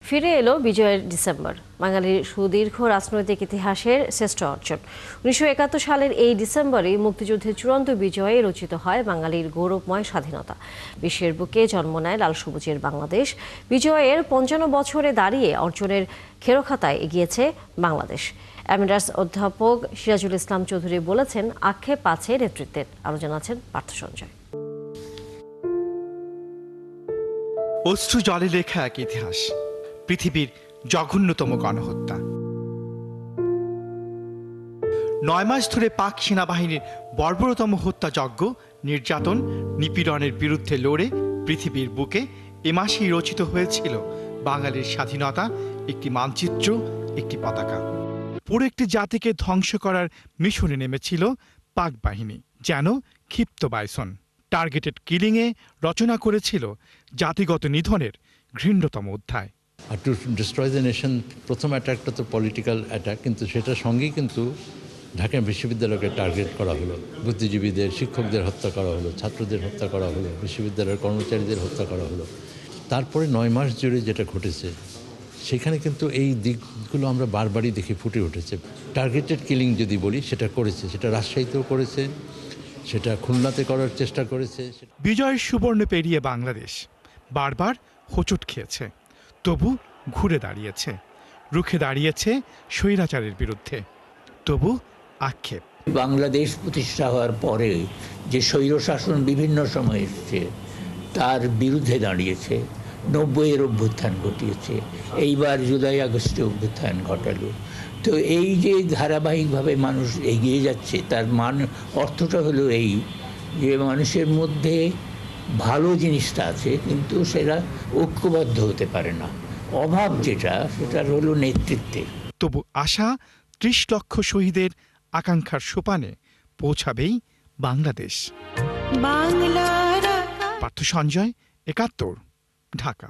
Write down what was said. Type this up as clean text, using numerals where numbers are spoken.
ফিরে এলো বিজয়ের ডিসেম্বর, বাঙালির সুদীর্ঘ রাজনৈতিক ইতিহাসের শ্রেষ্ঠ অর্জন। ১৯৭১ সালের এই ডিসেম্বরে মুক্তিযুদ্ধের চূড়ান্ত বিজয়ে রচিত হয় বাঙালির গৌরবময় স্বাধীনতা। বিশ্বের বুকে জন্ম নেয় লাল সবুজের বাংলাদেশ। বিজয়ের ৫৫ বছরে দাঁড়িয়ে অর্জনের খেরোখাতায় এগিয়েছে বাংলাদেশ। এমিরাটস অধ্যাপক সিরাজুল ইসলাম চৌধুরী বলেছেন, আক্ষেপ আছে নেতৃত্বের। আরও জানাচ্ছেন পার্থ সঞ্জয়। অশ্রু জলে লেখা এক ইতিহাস, পৃথিবীর জঘন্যতম গণহত্যা। ৯ মাস ধরে পাক সেনাবাহিনীর বর্বরতম হত্যাযজ্ঞ, নির্যাতন, নিপীড়নের বিরুদ্ধে লড়ে পৃথিবীর বুকে এ মাসেই রচিত হয়েছিল বাঙালির স্বাধীনতা, একটি মানচিত্র, একটি পতাকা। পুরো একটি জাতিকে ধ্বংস করার মিশনে নেমেছিল পাক বাহিনী, যেন ক্ষিপ্ত বাইসন। টার্গেটেড কিলিংয়ে রচনা করেছিল জাতিগত নিধনের ঘৃণ্যতম অধ্যায়। টু ডিস্ট্রয় দ্য নেশন, প্রথম অ্যাটাকটা তো পলিটিক্যাল অ্যাটাক, কিন্তু সেটার সঙ্গেই কিন্তু ঢাকা বিশ্ববিদ্যালয়কে টার্গেট করা হলো। বুদ্ধিজীবীদের, শিক্ষকদের হত্যা করা হলো, ছাত্রদের হত্যা করা হলো, বিশ্ববিদ্যালয়ের কর্মচারীদের হত্যা করা হলো। তারপরে ৯ মাস জুড়ে যেটা ঘটেছে, সেখানে কিন্তু এই দিকগুলো আমরা বারবারই দেখে ফুটে উঠেছে। টার্গেটেড কিলিং যদি বলি, সেটা করেছে, সেটা রাজশাহীতেও করেছে, সেটা খুলনাতে করার চেষ্টা করেছে। বিজয়ের সুবর্ণ পেরিয়ে বাংলাদেশ বারবার হোঁচট খেয়েছে, তবু ঘুরে দাঁড়িয়েছে, রুখে দাঁড়িয়েছে স্বৈরাচারের বিরুদ্ধে। তবু আক্ষেপ, বাংলাদেশ প্রতিষ্ঠা হওয়ার পরে যে স্বৈরশাসন বিভিন্ন সময় এসেছে, তার বিরুদ্ধে দাঁড়িয়েছে। ৯০-এর অভ্যুত্থান ঘটিয়েছে, এইবার জুলাই আগস্টে অভ্যুত্থান ঘটালো। তো এই যে ধারাবাহিকভাবে মানুষ এগিয়ে যাচ্ছে, তার অর্থটা হলো এই যে মানুষের মধ্যে ভালো জিনিসটা আছে, কিন্তু সেটা ঐক্যবদ্ধ হতে পারে না। অভাব যেটা, সেটা হলো নেতৃত্বের। তবু আশা ৩০ লক্ষ শহীদের আকাঙ্ক্ষার সোপানে পৌঁছাবেই বাংলাদেশ। পার্থ সঞ্জয়, ৭১, ঢাকা।